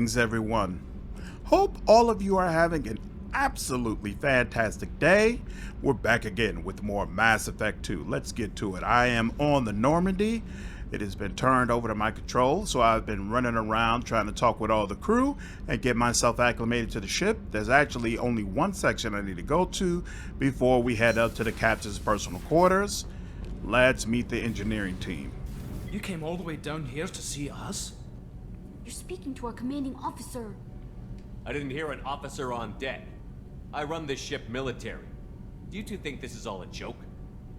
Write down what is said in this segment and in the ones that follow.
Greetings, everyone. Hope all of you are having an absolutely fantastic day. We're back again with more Mass Effect 2. Let's get to it. I am on the Normandy. It has been turned over to my control, so I've been running around trying to talk with all the crew and get myself acclimated to the ship. There's actually only one section I need to go to before we head up to the captain's personal quarters. Let's meet the engineering team. You came all the way down here to see us? You're speaking to our commanding officer. I didn't hear an officer on deck. I run this ship military. Do you two think this is all a joke?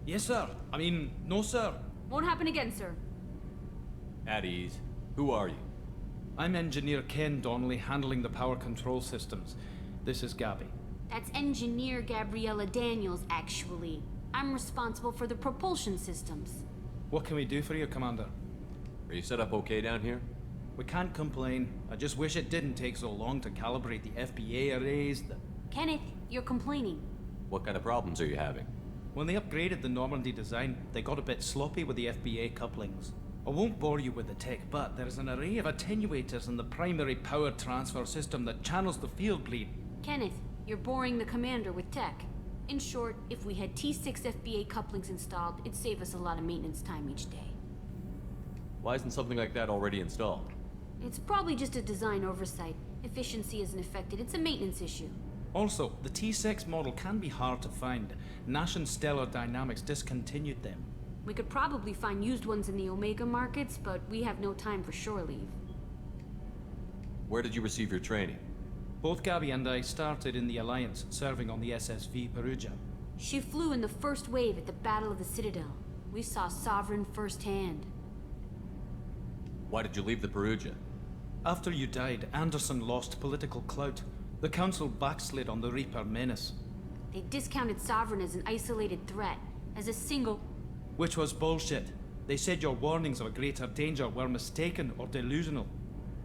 Yes, sir. I mean, no, sir. Won't happen again, sir. At ease. Who are you? I'm Engineer Ken Donnelly, handling the power control systems. This is Gabby. That's Engineer Gabriella Daniels, actually. I'm responsible for the propulsion systems. What can we do for you, Commander? Are you set up okay down here? We can't complain. I just wish it didn't take so long to calibrate the FBA arrays. Kenneth, you're complaining. What kind of problems are you having? When they upgraded the Normandy design, they got a bit sloppy with the FBA couplings. I won't bore you with the tech, but there's an array of attenuators in the primary power transfer system that channels the field bleed. Kenneth, you're boring the commander with tech. In short, if we had T6 FBA couplings installed, it'd save us a lot of maintenance time each day. Why isn't something like that already installed? It's probably just a design oversight. Efficiency isn't affected, it's a maintenance issue. Also, the T6 model can be hard to find. Nash and Stellar Dynamics discontinued them. We could probably find used ones in the Omega markets, but we have no time for shore leave. Where did you receive your training? Both Gabby and I started in the Alliance, serving on the SSV Perugia. She flew in the first wave at the Battle of the Citadel. We saw Sovereign firsthand. Why did you leave the Perugia? After you died, Anderson lost political clout. The Council backslid on the Reaper menace. They discounted Sovereign as an isolated threat, as a single... Which was bullshit. They said your warnings of a greater danger were mistaken or delusional.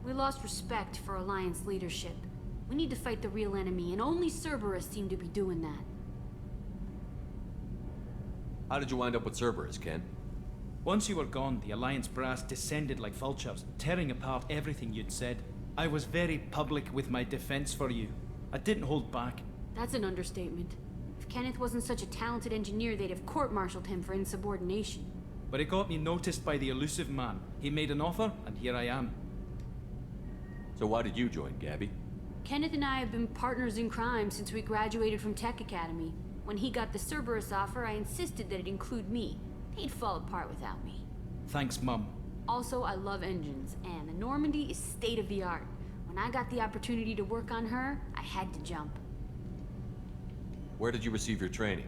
We lost respect for Alliance leadership. We need to fight the real enemy, and only Cerberus seem to be doing that. How did you wind up with Cerberus, Ken? Once you were gone, the Alliance brass descended like vultures, tearing apart everything you'd said. I was very public with my defense for you. I didn't hold back. That's an understatement. If Kenneth wasn't such a talented engineer, they'd have court-martialed him for insubordination. But it got me noticed by the elusive man. He made an offer, and here I am. So why did you join, Gabby? Kenneth and I have been partners in crime since we graduated from Tech Academy. When he got the Cerberus offer, I insisted that it include me. He'd fall apart without me. Thanks, Mum. Also, I love engines, and the Normandy is state-of-the-art. When I got the opportunity to work on her, I had to jump. Where did you receive your training?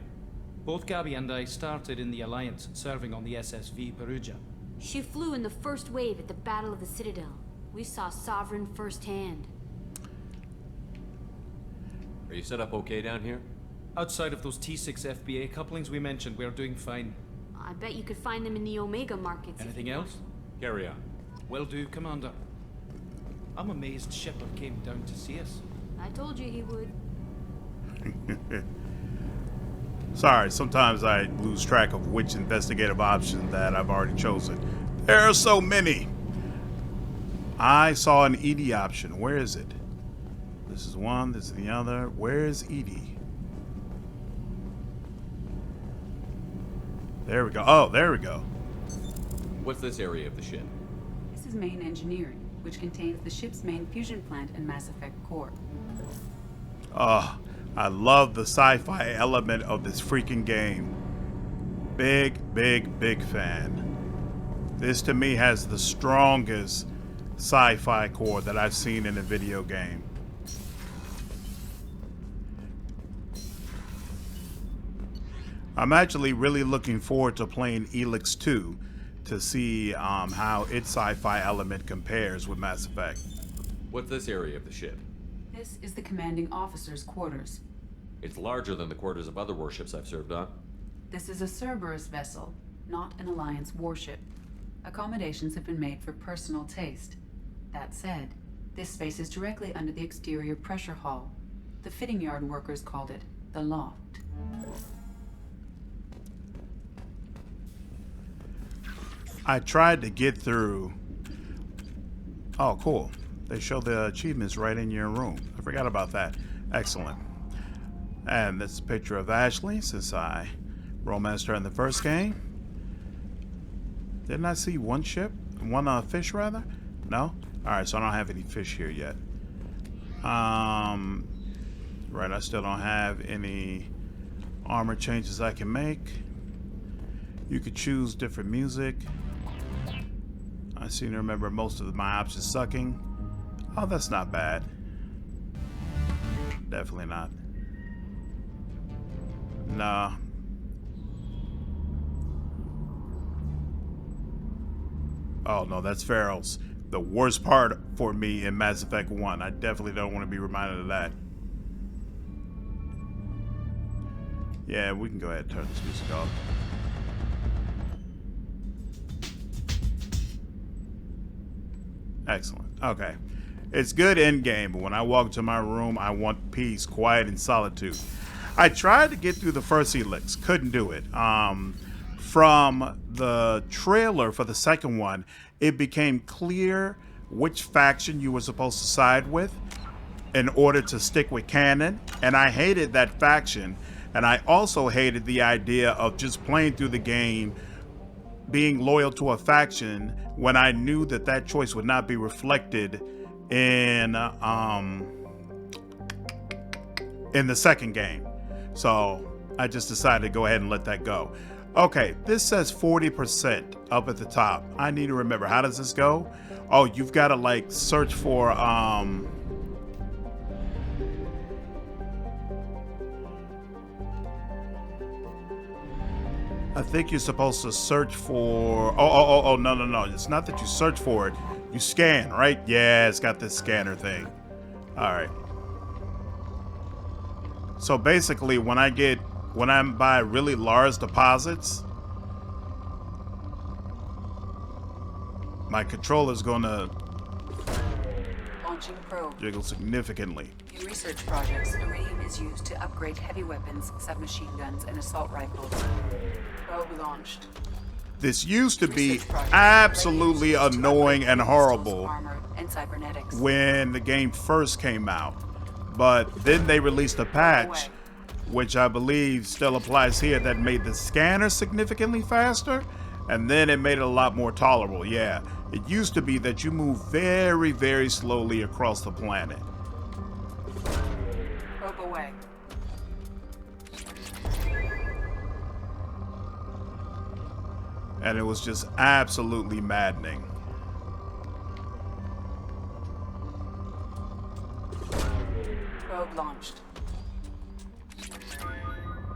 Both Gabby and I started in the Alliance, serving on the SSV Perugia. She flew in the first wave at the Battle of the Citadel. We saw Sovereign firsthand. Are you set up okay down here? Outside of those T6 FBA couplings we mentioned, we're doing fine. I bet you could find them in the Omega markets. Anything else? Carry on. Will do, Commander. I'm amazed Shepard came down to see us. I told you he would. Sorry, sometimes I lose track of which investigative option that I've already chosen. There are so many. I saw an ED option. Where is it? This is one, this is the other. Where is ED? There we go. Oh, there we go. What's this area of the ship? This is main engineering, which contains the ship's main fusion plant and Mass Effect core. Oh, I love the sci-fi element of this freaking game. Big, big, big fan. This to me has the strongest sci-fi core that I've seen in a video game. I'm actually really looking forward to playing Elix 2 to see how its sci-fi element compares with Mass Effect. What's this area of the ship? This is the commanding officer's quarters. It's larger than the quarters of other warships I've served on. This is a Cerberus vessel, not an Alliance warship. Accommodations have been made for personal taste. That said, this space is directly under the exterior pressure hull. The fitting yard workers called it the loft. I tried to get through. Oh, cool. they show the achievements right in your room. I forgot about that. Excellent. And this is a picture of Ashley, since I romanced her in the first game. Didn't I see one ship? One fish, rather? No? Alright, so I don't have any fish here yet. Right, I still don't have any armor changes I can make. You could choose different music. I seem to remember most of my options sucking. Oh, that's not bad. Definitely not. Nah. Oh no, that's Pharaoh's. The worst part for me in Mass Effect 1. I definitely don't want to be reminded of that. Yeah, we can go ahead and turn this music off. Excellent. Okay. It's good in game, but when I walk to my room, I want peace, quiet, and solitude. I tried to get through the first helix, couldn't do it. From the trailer for the second one, it became clear which faction you were supposed to side with in order to stick with canon, and I hated that faction, and I also hated the idea of just playing through the game being loyal to a faction when I knew that that choice would not be reflected in the second game. So I just decided to go ahead and let that go. Okay, this says 40% up at the top. I need to remember, how does this go? Oh, you've got to like search for I think you're supposed to search for no. It's not that you search for it. You scan, right? Yeah, it's got this scanner thing. All right. So basically when I'm by really large deposits, my controller's gonna Launching probe. jiggle significantly. In research projects, iridium is used to upgrade heavy weapons, submachine guns, and assault rifles. Probe launched. This used to be absolutely annoying and horrible Armor and cybernetics. when the game first came out. But then they released a patch, which I believe still applies here, that made the scanner significantly faster, and then it made it a lot more tolerable. Yeah, it used to be that you move very, very slowly across the planet. Probe away. And it was just absolutely maddening. Probe launched.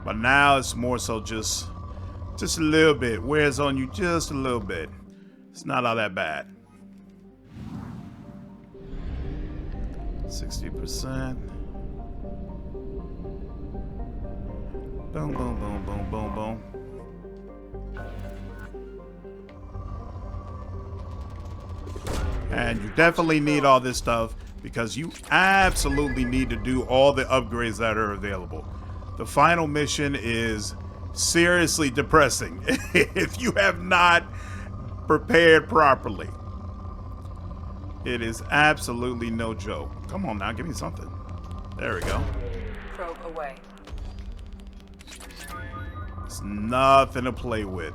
But now it's more so just a little bit. Wears on you just a little bit. It's not all that bad. 60%. Boom, boom, boom, boom, boom, boom. And you definitely need all this stuff because you absolutely need to do all the upgrades that are available. The final mission is seriously depressing if you have not prepared properly. It is absolutely no joke. Come on now, give me something. There we go. Probe away. It's nothing to play with.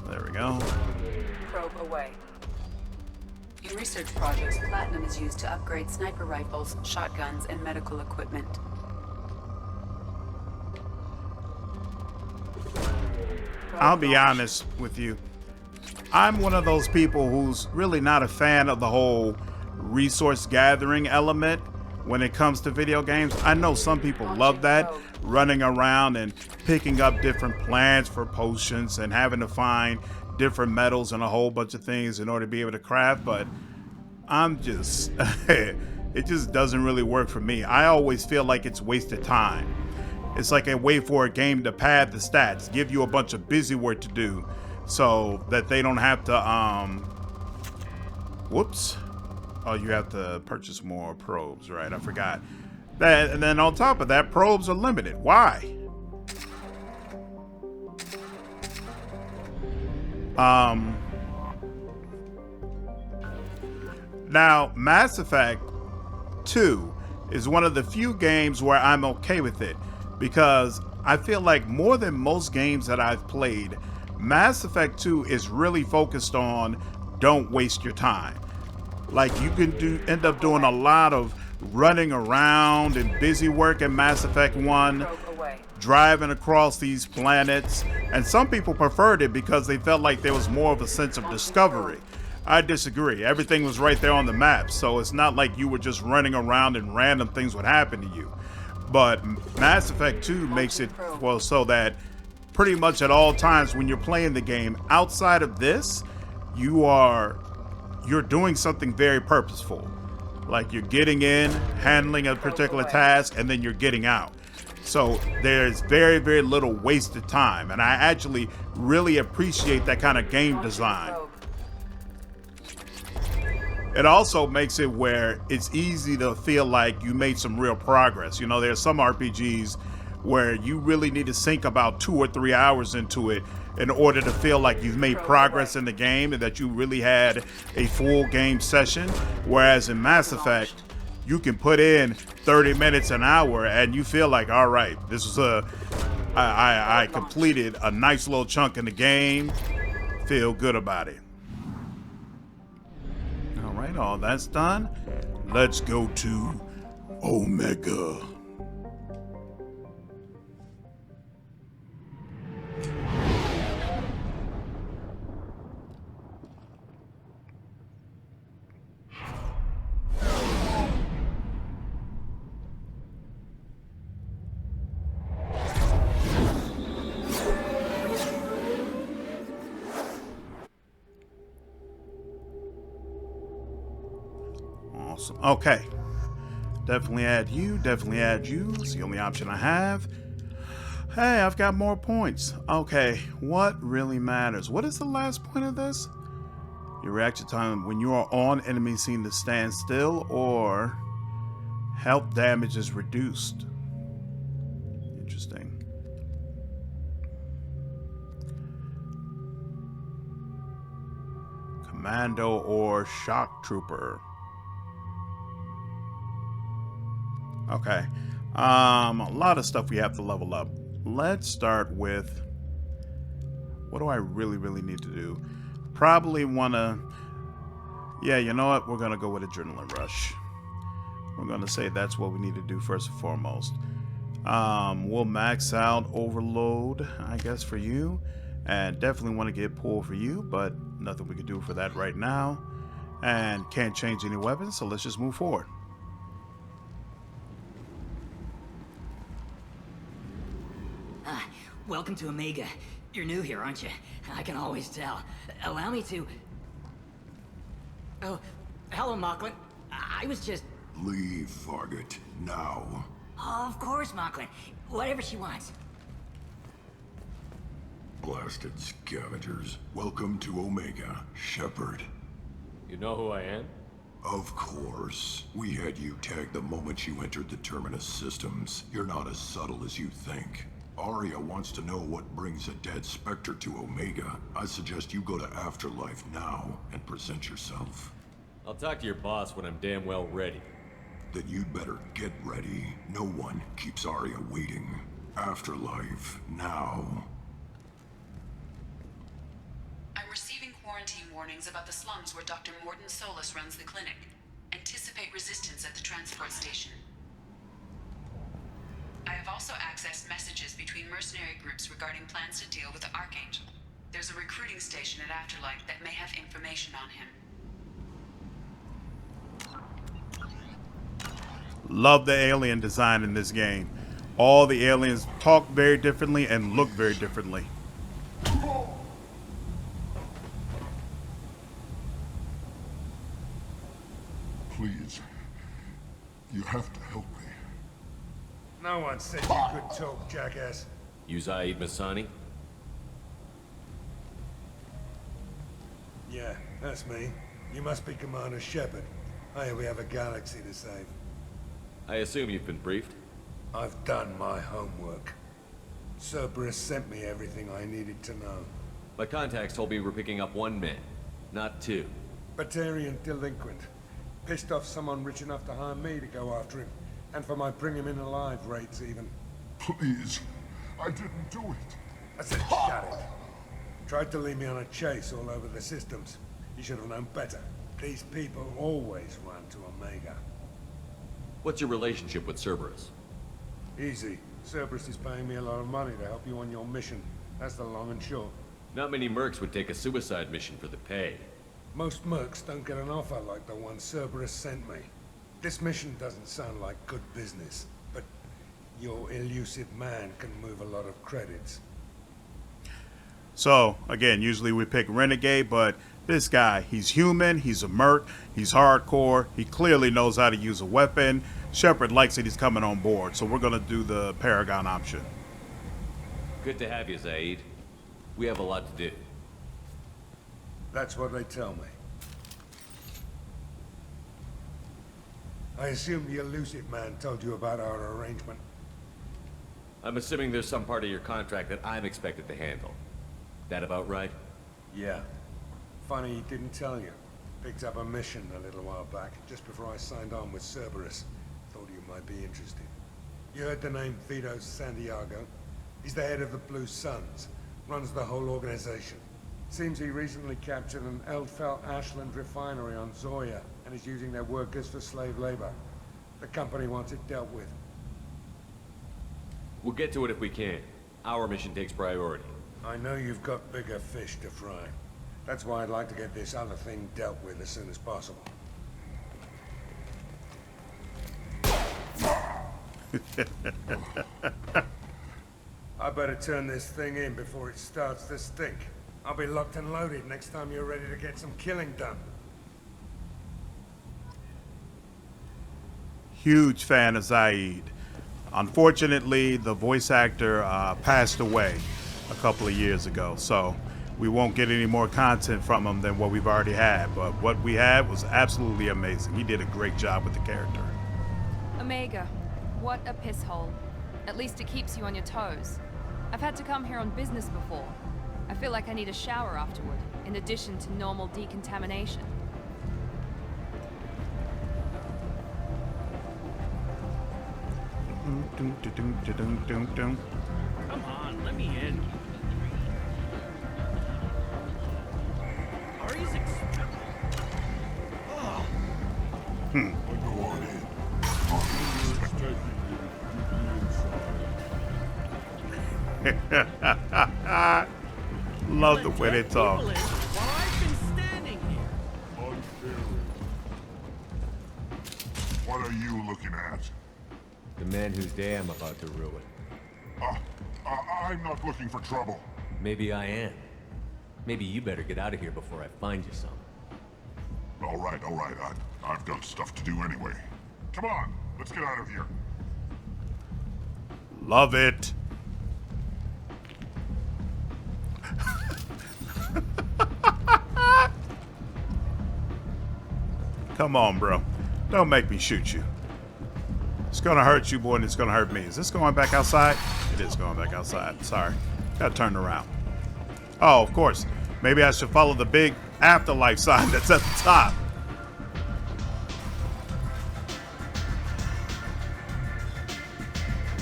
There we go. Probe away. In research projects, platinum is used to upgrade sniper rifles, shotguns, and medical equipment. I'll be honest with you. I'm one of those people who's really not a fan of the whole resource gathering element when it comes to video games. I know some people love that, running around and picking up different plants for potions and having to find different metals and a whole bunch of things in order to be able to craft, but I'm just, it just doesn't really work for me. I always feel like it's wasted time. It's like a way for a game to pad the stats, give you a bunch of busy work to do so that they don't have to, whoops. Oh, you have to purchase more probes, right? I forgot. That, and then on top of that, probes are limited. Why? Now, Mass Effect 2 is one of the few games where I'm okay with it, because I feel like more than most games that I've played, Mass Effect 2 is really focused on don't waste your time. Like, you can end up doing a lot of running around and busy work in Mass Effect 1, driving across these planets, and some people preferred it because they felt like there was more of a sense of discovery. I disagree. Everything was right there on the map, so it's not like you were just running around and random things would happen to you. But Mass Effect 2 makes it well so that pretty much at all times when you're playing the game, outside of this, you're doing something very purposeful. Like, you're getting in, handling a particular task, and then you're getting out. So there's very, very little wasted time, and I actually really appreciate that kind of game design. It also makes it where it's easy to feel like you made some real progress. You know, there's some RPGs where you really need to sink about 2 or 3 hours into it in order to feel like you've made progress in the game and that you really had a full game session. Whereas in Mass Effect, you can put in 30 minutes, an hour, and you feel like, all right, this was I completed a nice little chunk in the game. Feel good about it. All right, all that's done. Let's go to Omega. Awesome. Okay. Definitely add you. Definitely add you. It's the only option I have. Hey, I've got more points. Okay. What really matters? What is the last point of this? Your reaction time when you are on enemy seem to stand still, or health damage is reduced. Interesting. Commando or shock trooper. Okay, a lot of stuff we have to level up. Let's start with, what do I really need to do? Probably wanna, yeah, you know what? We're gonna go with Adrenaline Rush. We're gonna say that's what we need to do first and foremost. We'll max out Overload, I guess, for you. And definitely want to get Pull for you, but nothing we can do for that right now. And can't change any weapons, so let's just move forward. Welcome to Omega. You're new here, aren't you? I can always tell. Allow me to... Oh, hello, Mocklin. I was just... Leave, Fargate, now. Oh, of course, Mocklin. Whatever she wants. Blasted scavengers. Welcome to Omega, Shepard. You know who I am? Of course. We had you tagged the moment you entered the Terminus systems. You're not as subtle as you think. Aria wants to know what brings a dead Spectre to Omega. I suggest you go to Afterlife now and present yourself. I'll talk to your boss when I'm damn well ready. Then you'd better get ready. No one keeps Aria waiting. Afterlife now. I'm receiving quarantine warnings about the slums where Dr. Mordin Solus runs the clinic. Anticipate resistance at the transport station. I have also accessed messages between mercenary groups regarding plans to deal with the Archangel. There's a recruiting station at Afterlife that may have information on him. Love the alien design in this game. All the aliens talk very differently and look very differently. Please. You have to help me. No one said you couldn't talk, jackass. You Zaeed Massani? Yeah, that's me. You must be Commander Shepard. Hey, we have a galaxy to save. I assume you've been briefed? I've done my homework. Cerberus sent me everything I needed to know. My contacts told me we're picking up 1 man, not 2. Batarian delinquent. Pissed off someone rich enough to hire me to go after him. And for my bring him in alive rates even. Please, I didn't do it. I said shut it. Tried to lead me on a chase all over the systems. You should have known better. These people always run to Omega. What's your relationship with Cerberus? Easy. Cerberus is paying me a lot of money to help you on your mission. That's the long and short. Not many mercs would take a suicide mission for the pay. Most mercs don't get an offer like the one Cerberus sent me. This mission doesn't sound like good business, but your elusive man can move a lot of credits. So, again, usually we pick Renegade, but this guy, he's human, he's a merc, he's hardcore, he clearly knows how to use a weapon. Shepard likes it, he's coming on board, so we're going to do the Paragon option. Good to have you, Zaeed. We have a lot to do. That's what they tell me. I assume the elusive man told you about our arrangement. I'm assuming there's some part of your contract that I'm expected to handle. That about right? Yeah. Funny he didn't tell you. Picked up a mission a little while back, just before I signed on with Cerberus. Thought you might be interested. You heard the name Vito Santiago? He's the head of the Blue Suns. Runs the whole organization. Seems he recently captured an Eldfell Ashland refinery on Zoya and is using their workers for slave labor. The company wants it dealt with. We'll get to it if we can. Our mission takes priority. I know you've got bigger fish to fry. That's why I'd like to get this other thing dealt with as soon as possible. I better turn this thing in before it starts to stink. I'll be locked and loaded next time you're ready to get some killing done. Huge fan of Zaeed. Unfortunately, the voice actor passed away a couple of years ago, so we won't get any more content from him than what we've already had. But what we had was absolutely amazing. He did a great job with the character. Omega, what a piss hole. At least it keeps you on your toes. I've had to come here on business before. I feel like I need a shower afterward, in addition to normal decontamination. Come on, let me in. Aria's Go on in. Love the way they talk. While I've been standing here. What are you looking at? The man whose day I'm about to ruin. I'm not looking for trouble. Maybe I am. Maybe you better get out of here before I find you some. All right. I've got stuff to do anyway. Come on, let's get out of here. Love it. Come on, bro. Don't make me shoot you. It's gonna hurt you more than it's gonna hurt me. Is this going back outside? It is going back outside. Sorry. Gotta turn around. Oh, of course. Maybe I should follow the big afterlife sign that's at the top.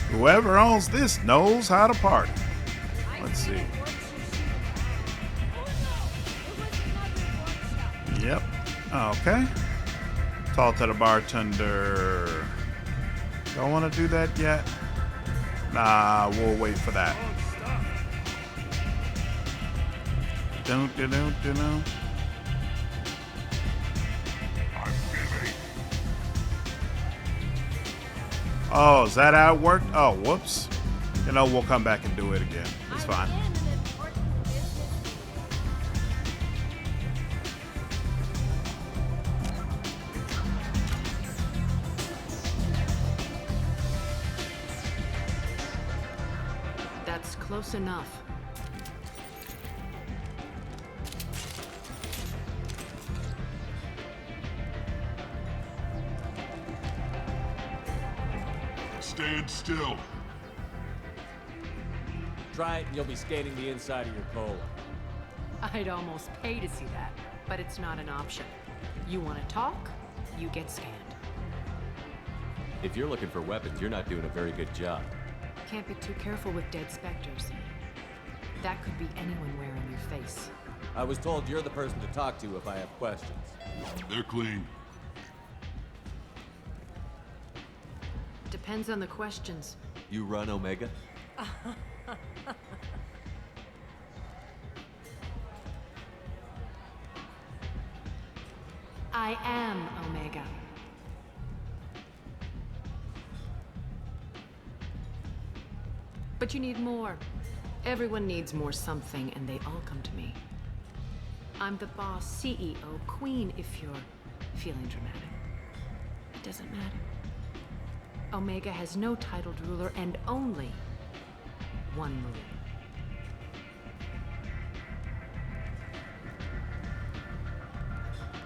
Whoever owns this knows how to party. Let's see. Yep. Okay. Talk to the bartender. Don't want to do that yet? Nah, we'll wait for that. I'm busy. Oh, is that how it worked? Oh, whoops. You know, we'll come back and do it again. It's fine. That's close enough. Stand still. Try it and you'll be scanning the inside of your colon. I'd almost pay to see that, but it's not an option. You want to talk? you get scanned. If you're looking for weapons, you're not doing a very good job. Can't be too careful with dead specters. That could be anyone wearing your face. I was told you're the person to talk to if I have questions. They're clean. Depends on the questions. You run Omega? I am Omega. But you need more. Everyone needs more something, and they all come to me. I'm the boss, CEO, queen, if you're feeling dramatic. It doesn't matter. Omega has no titled ruler and only one ruler.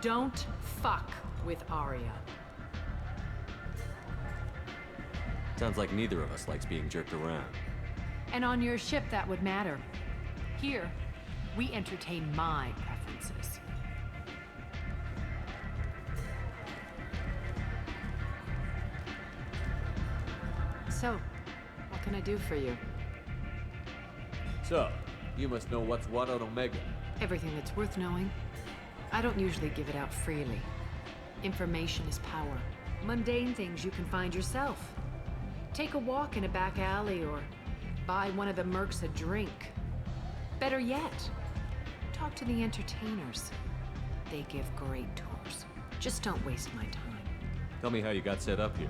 Don't fuck with Aria. Sounds like neither of us likes being jerked around. And on your ship, that would matter. Here, we entertain my preferences. So, what can I do for you? So, you must know what's what on Omega. Everything that's worth knowing. I don't usually give it out freely. Information is power. Mundane things you can find yourself. Take a walk in a back alley or buy one of the mercs a drink. Better yet, talk to the entertainers. They give great tours. Just don't waste my time. Tell me how you got set up here.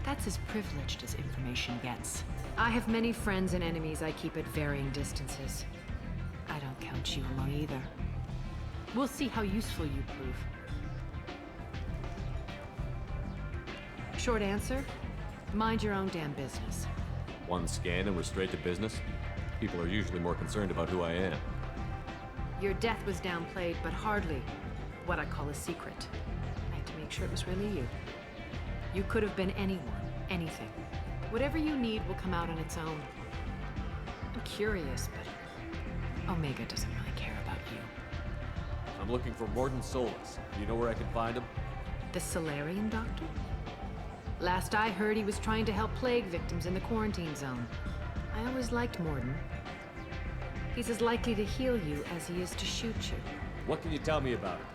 That's as privileged as information gets. I have many friends and enemies I keep at varying distances. I don't count you among either. We'll see how useful you prove. Short answer, mind your own damn business. One scan and we're straight to business? People are usually more concerned about who I am. Your death was downplayed, but hardly what I call a secret. I had to make sure it was really you. You could have been anyone, anything. Whatever you need will come out on its own. I'm curious, but Omega doesn't really care about you. I'm looking for Mordin Solus. Do you know where I can find him? The Solarian doctor? Last I heard, he was trying to help plague victims in the quarantine zone. I always liked Mordin. He's as likely to heal you as he is to shoot you. What can you tell me about him?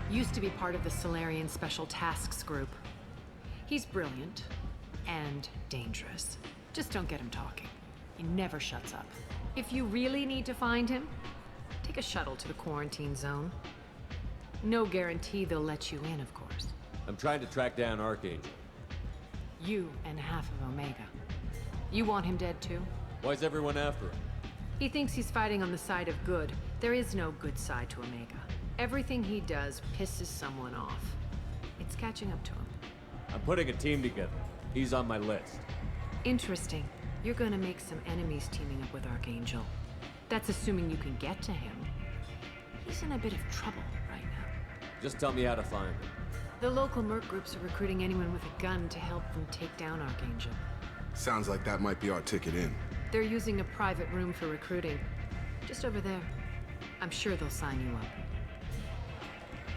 Used to be part of the Solarian Special Tasks Group. He's brilliant and dangerous. Just don't get him talking. He never shuts up. If you really need to find him, take a shuttle to the quarantine zone. No guarantee they'll let you in, of course. I'm trying to track down Archangel. You and half of Omega. You want him dead too? Why is everyone after him? He thinks he's fighting on the side of good. There is no good side to Omega. Everything he does pisses someone off. It's catching up to him. I'm putting a team together. He's on my list. Interesting. You're gonna make some enemies teaming up with Archangel. That's assuming you can get to him. He's in a bit of trouble right now. Just tell me how to find him. The local merc groups are recruiting anyone with a gun to help them take down Archangel. Sounds like that might be our ticket in. They're using a private room for recruiting. Just over there. I'm sure they'll sign you up.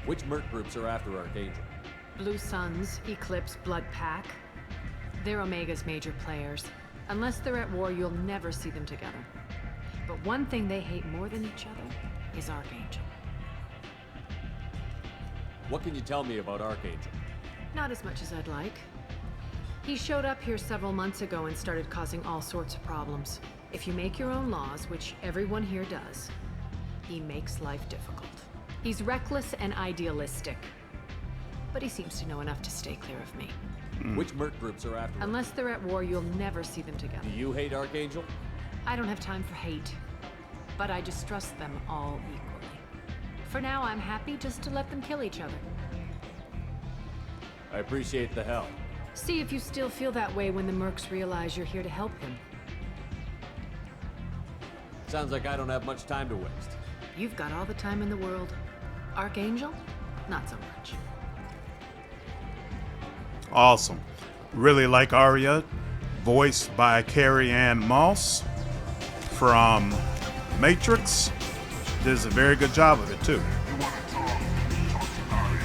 Which merc groups are after Archangel? Blue Suns, Eclipse, Blood Pack. They're Omega's major players. Unless they're at war, you'll never see them together. But one thing they hate more than each other is Archangel. What can you tell me about Archangel? Not as much as I'd like. He showed up here several months ago and started causing all sorts of problems. If you make your own laws, which everyone here does, he makes life difficult. He's reckless and idealistic. But he seems to know enough to stay clear of me. Which merc groups are after him? Unless they're at war, you'll never see them together. Do you hate Archangel? I don't have time for hate, but I distrust them all equally. For now, I'm happy just to let them kill each other. I appreciate the help. See if you still feel that way when the mercs realize you're here to help him. Sounds like I don't have much time to waste. You've got all the time in the world. Archangel? Not so much. Awesome. Really like Aria, voiced by Carrie-Ann Moss from Matrix. Does a very good job of it too. You want to talk to Aria.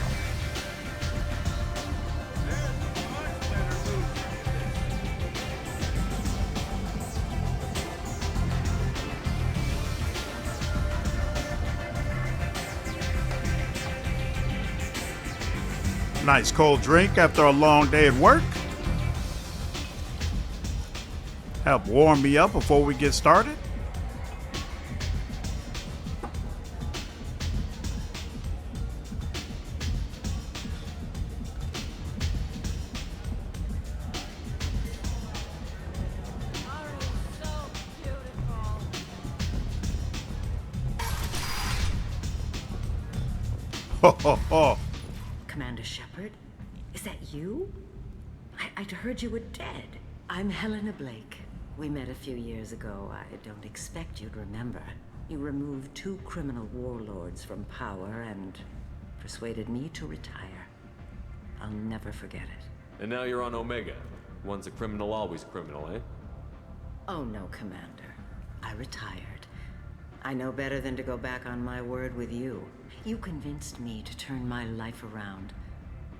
Nice cold drink after a long day at work. Help warm me up before we get started. Ho ho ho. Commander Shepard? Is that you? I'd heard you were dead. I'm Helena Blake. We met a few years ago. I don't expect you'd remember. You removed 2 criminal warlords from power and persuaded me to retire. I'll never forget it. And now you're on Omega. Once a criminal, always a criminal, eh? Oh no, Commander. I retired. I know better than to go back on my word with you. You convinced me to turn my life around.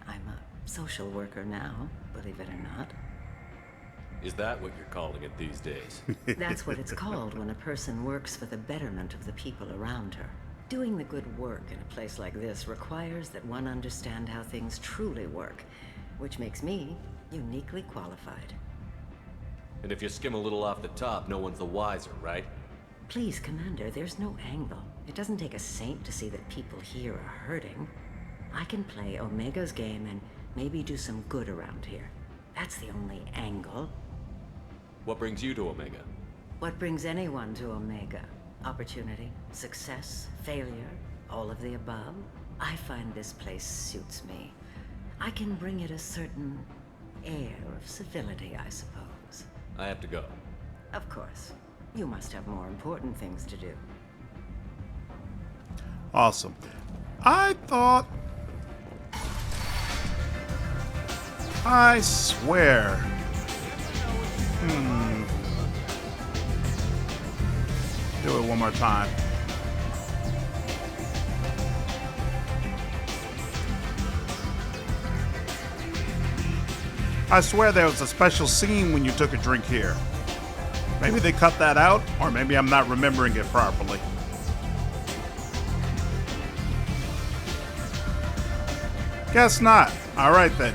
I'm a social worker now, believe it or not. Is that what you're calling it these days? That's what it's called when a person works for the betterment of the people around her. Doing the good work in a place like this requires that one understand how things truly work, which makes me uniquely qualified. And if you skim a little off the top, no one's the wiser, right? Please, Commander, there's no angle. It doesn't take a saint to see that people here are hurting. I can play Omega's game and maybe do some good around here. That's the only angle. What brings you to Omega? What brings anyone to Omega? Opportunity, success, failure, all of the above? I find this place suits me. I can bring it a certain air of civility, I suppose. I have to go. Of course. You must have more important things to do. Awesome. I swear. Do it one more time. I swear there was a special scene when you took a drink here. Maybe they cut that out, or maybe I'm not remembering it properly. Guess not. All right then.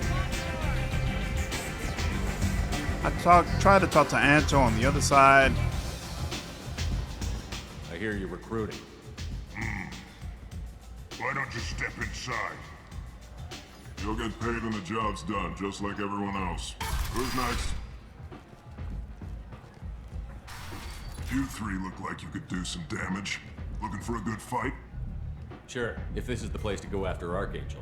Try to talk to Anto on the other side. I hear you're recruiting. Why don't you step inside? You'll get paid when the job's done, just like everyone else. Who's next? You 3 look like you could do some damage. Looking for a good fight? Sure, if this is the place to go after Archangel.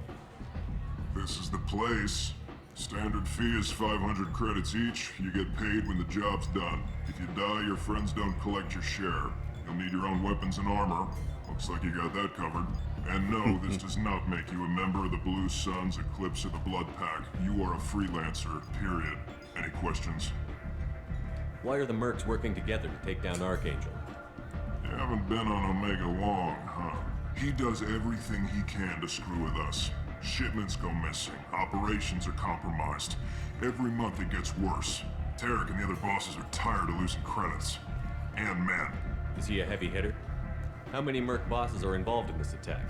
This is the place. Standard fee is 500 credits each. You get paid when the job's done. If you die, your friends don't collect your share. You'll need your own weapons and armor. Looks like you got that covered. And no, this does not make you a member of the Blue Suns Eclipse of the Blood Pack. You are a freelancer, period. Any questions? Why are the mercs working together to take down Archangel? You haven't been on Omega long, huh? He does everything he can to screw with us. Shipments go missing. Operations are compromised. Every month it gets worse. Tarek and the other bosses are tired of losing credits. And men. Is he a heavy hitter? How many merc bosses are involved in this attack?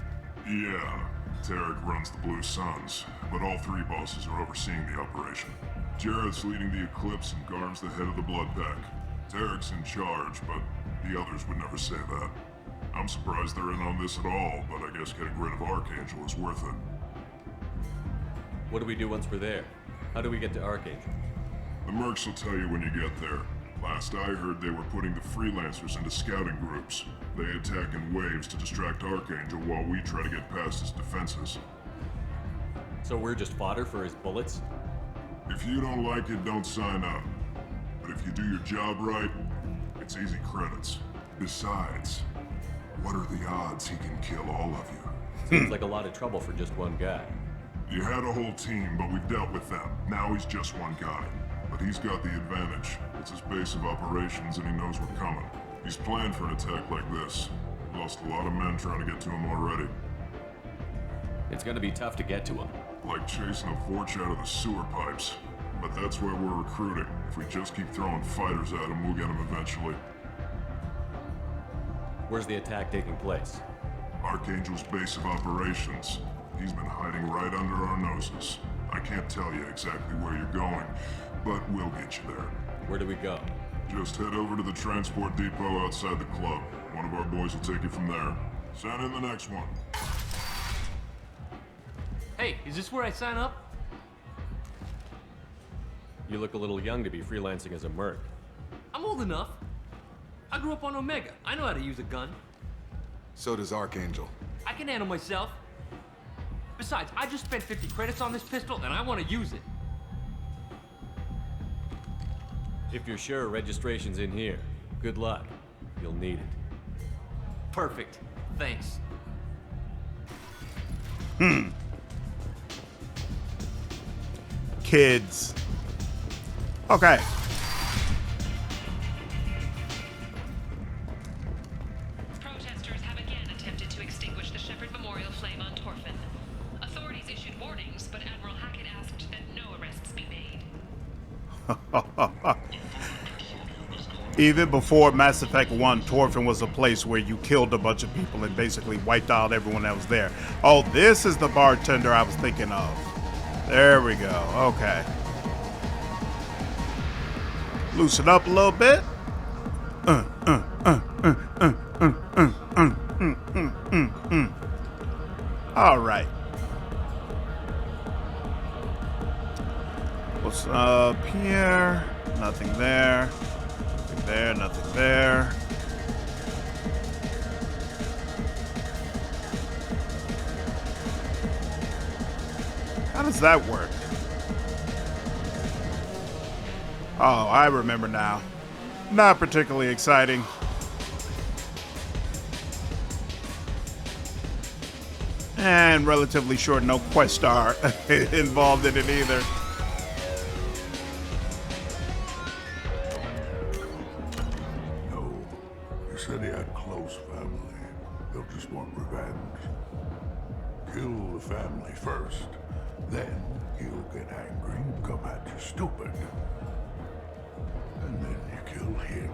Yeah, Tarek runs the Blue Suns, but all 3 bosses are overseeing the operation. Jarrett's leading the Eclipse and Garm's the head of the Blood Pack. Tarek's in charge, but the others would never say that. I'm surprised they're in on this at all, but I guess getting rid of Archangel is worth it. What do we do once we're there? How do we get to Archangel? The mercs will tell you when you get there. Last I heard, they were putting the freelancers into scouting groups. They attack in waves to distract Archangel while we try to get past his defenses. So we're just fodder for his bullets? If you don't like it, don't sign up. But if you do your job right, it's easy credits. Besides, what are the odds he can kill all of you? Seems like a lot of trouble for just one guy. You had a whole team, but we've dealt with them. Now he's just one guy. But he's got the advantage. It's his base of operations and he knows we're coming. He's planned for an attack like this. Lost a lot of men trying to get to him already. It's gonna be tough to get to him. Like chasing a Vorch out of the sewer pipes. But that's where we're recruiting. If we just keep throwing fighters at him, we'll get him eventually. Where's the attack taking place? Archangel's base of operations. He's been hiding right under our noses. I can't tell you exactly where you're going, but we'll get you there. Where do we go? Just head over to the transport depot outside the club. One of our boys will take you from there. Send in the next one. Hey, is this where I sign up? You look a little young to be freelancing as a merc. I'm old enough. I grew up on Omega. I know how to use a gun. So does Archangel. I can handle myself. Besides, I just spent 50 credits on this pistol and I want to use it. If you're sure registration's in here, good luck. You'll need it. Perfect. Thanks. Kids. Okay. Protesters have again attempted to extinguish the Shepard Memorial flame on Torfin. Authorities issued warnings, but Admiral Hackett asked that no arrests be made. Even before Mass Effect 1, Torfin was a place where you killed a bunch of people and basically wiped out everyone that was there. Oh, this is the bartender I was thinking of. There we go. Okay. Loosen up a little bit. All right. What's up here? Nothing there. Nothing there. Nothing there. How does that work? Oh, I remember now. Not particularly exciting. And relatively short, no quest star involved in it either. No, you said he had close family. They'll just want revenge. Kill the family first. Then he'll get angry and come at you stupid. And then you kill him.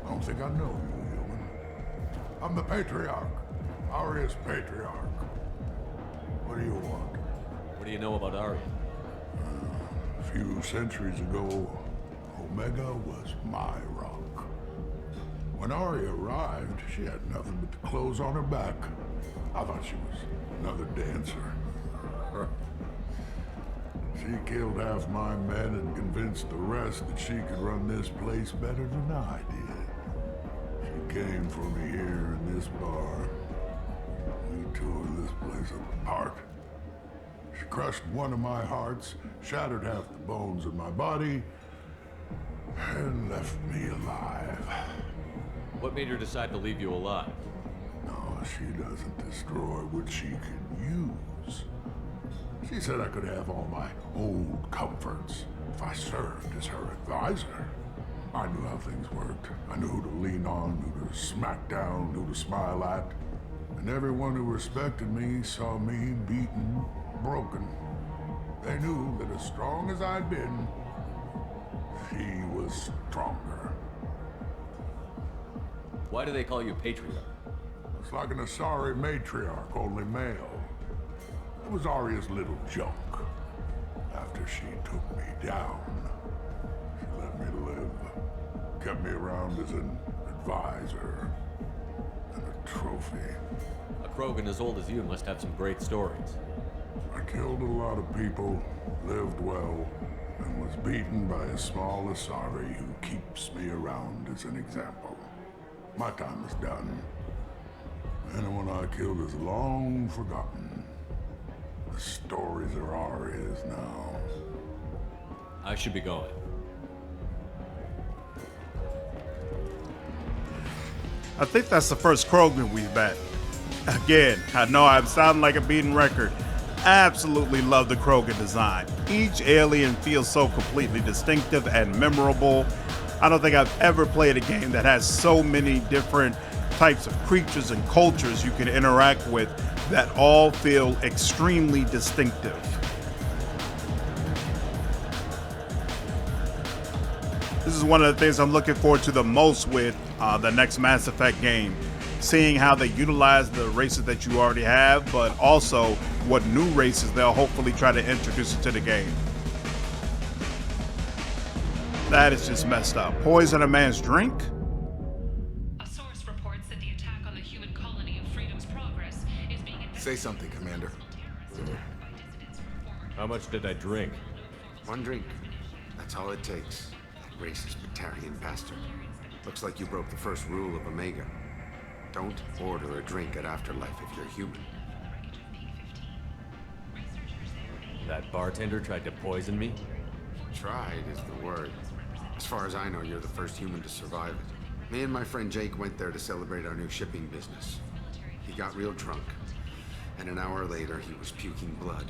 I don't think I know you, human. I'm the Patriarch. Aria's Patriarch. What do you want? What do you know about Aria? A few centuries ago, Omega was my rock. When Aria arrived, she had nothing but the clothes on her back. I thought she was another dancer. She killed half my men and convinced the rest that she could run this place better than I did. She came for me here in this bar. We tore this place apart. She crushed one of my hearts, shattered half the bones in my body, and left me alive. What made her decide to leave you alive? No, she doesn't destroy what she can use. She said I could have all my old comforts if I served as her advisor. I knew how things worked. I knew who to lean on, who to smack down, who to smile at. And everyone who respected me saw me beaten, broken. They knew that as strong as I'd been, she was stronger. Why do they call you Patriarch? It's like an Asari matriarch, only male. It was Aria's little joke. After she took me down, she let me live. Kept me around as an advisor and a trophy. A Krogan as old as you must have some great stories. I killed a lot of people, lived well, and was beaten by a small Asari who keeps me around as an example. My time is done. Anyone I killed is long forgotten. The stories are Aria's now. I should be going. I think that's the first Krogan we've met. Again, I know I'm sounding like a beaten record. Absolutely love the Krogan design. Each alien feels so completely distinctive and memorable. I don't think I've ever played a game that has so many different types of creatures and cultures you can interact with that all feel extremely distinctive. This is one of the things I'm looking forward to the most with the next Mass Effect game, seeing how they utilize the races that you already have, but also what new races they'll hopefully try to introduce into the game. That is just messed up. Poison a man's drink? A source reports that the attack on the human colony of Freedom's Progress is being Say something, Commander. How much did I drink? One drink. That's all it takes. That racist Batarian bastard. Looks like you broke the first rule of Omega. Don't order a drink at Afterlife if you're human. That bartender tried to poison me? Tried is the word. As far as I know, you're the first human to survive it. Me and my friend Jake went there to celebrate our new shipping business. He got real drunk, and an hour later he was puking blood.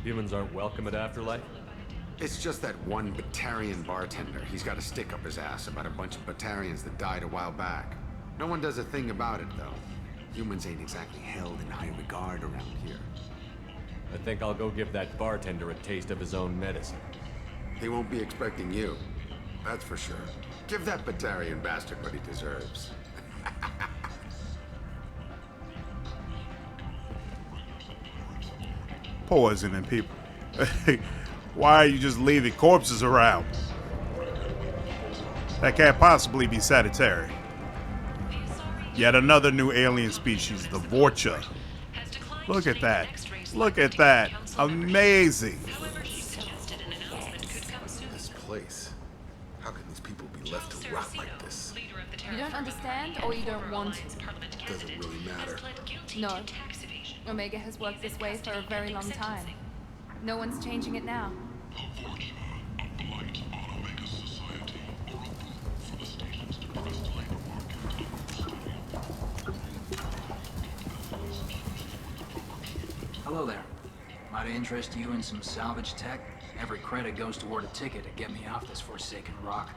Humans aren't welcome at Afterlife? It's just that one Batarian bartender. He's got a stick up his ass about a bunch of Batarians that died a while back. No one does a thing about it, though. Humans ain't exactly held in high regard around here. I think I'll go give that bartender a taste of his own medicine. He won't be expecting you. That's for sure. Give that Batarian bastard what he deserves. Poisoning people. Why are you just leaving corpses around? That can't possibly be sanitary. Yet another new alien species, the Vorcha. Look at that. Look at that. Amazing. This place. How can these people be left to rot like this? You don't understand, or you don't want to? Doesn't really matter. No. Omega has worked this way for a very long time. No one's changing it now. Hello there. Might I interest you in some salvage tech? Every credit goes toward a ticket to get me off this forsaken rock.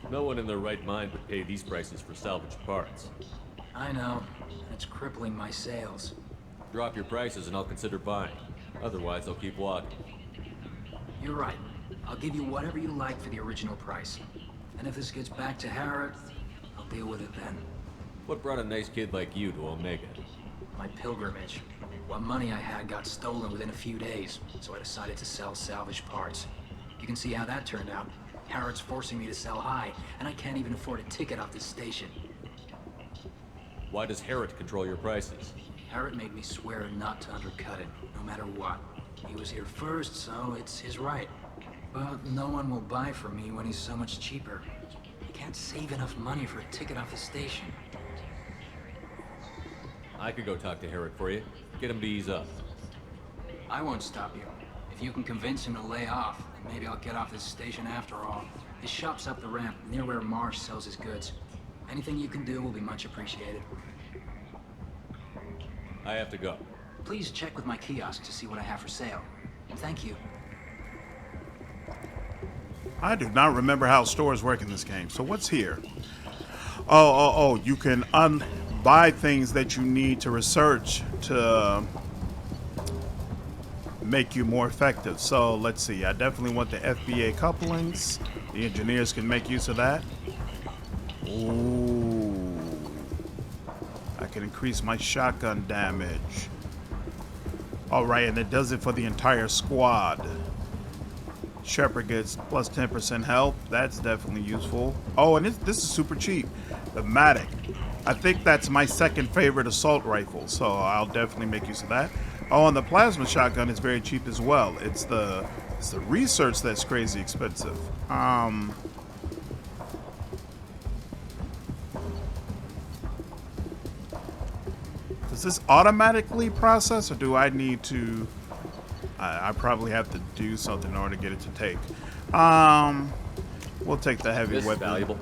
No one in their right mind would pay these prices for salvaged parts. I know. It's crippling my sales. Drop your prices and I'll consider buying. Otherwise, they'll keep walking. You're right. I'll give you whatever you like for the original price. And if this gets back to Harrod, I'll deal with it then. What brought a nice kid like you to Omega? My pilgrimage. What money I had got stolen within a few days, so I decided to sell salvaged parts. You can see how that turned out. Harrod's forcing me to sell high, and I can't even afford a ticket off this station. Why does Harrod control your prices? Harrod made me swear not to undercut it, no matter what. He was here first, so it's his right. But no one will buy from me when he's so much cheaper. He can't save enough money for a ticket off the station. I could go talk to Harrod for you. Get him to ease up. I won't stop you. If you can convince him to lay off, then maybe I'll get off this station after all. His shop's up the ramp, near where Marsh sells his goods. Anything you can do will be much appreciated. I have to go. Please check with my kiosk to see what I have for sale. And thank you. I do not remember how stores work in this game. So what's here? Oh, you can buy things that you need to research to make you more effective. So let's see. I definitely want the FBA couplings. The engineers can make use of that. Ooh. I can increase my shotgun damage. Alright, and it does it for the entire squad. Shepard gets plus 10% health. That's definitely useful. Oh, and this is super cheap. The Matic. I think that's my second favorite assault rifle, so I'll definitely make use of that. Oh, and the plasma shotgun is very cheap as well. It's the research that's crazy expensive. Does this automatically process, or do I need to? I probably have to do something in order to get it to take. We'll take the heavy weapon. Valuable.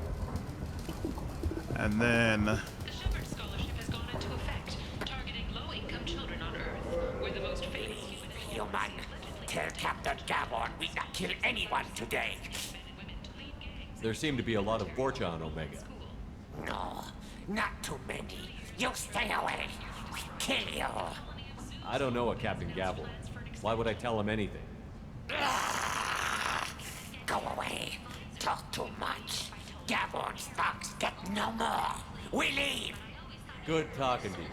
And then. The Shepard Scholarship has gone into effect, targeting low-income children on Earth. We're the most famous human. Tell Captain Gavon we not kill anyone today. There seem to be a lot of Vorcha on Omega. No, not too many. You stay away. We kill you. I don't know a Captain Gavel. Why would I tell him anything? Go away. talk too much. Gabon's thugs get no more. We leave. Good talking to you.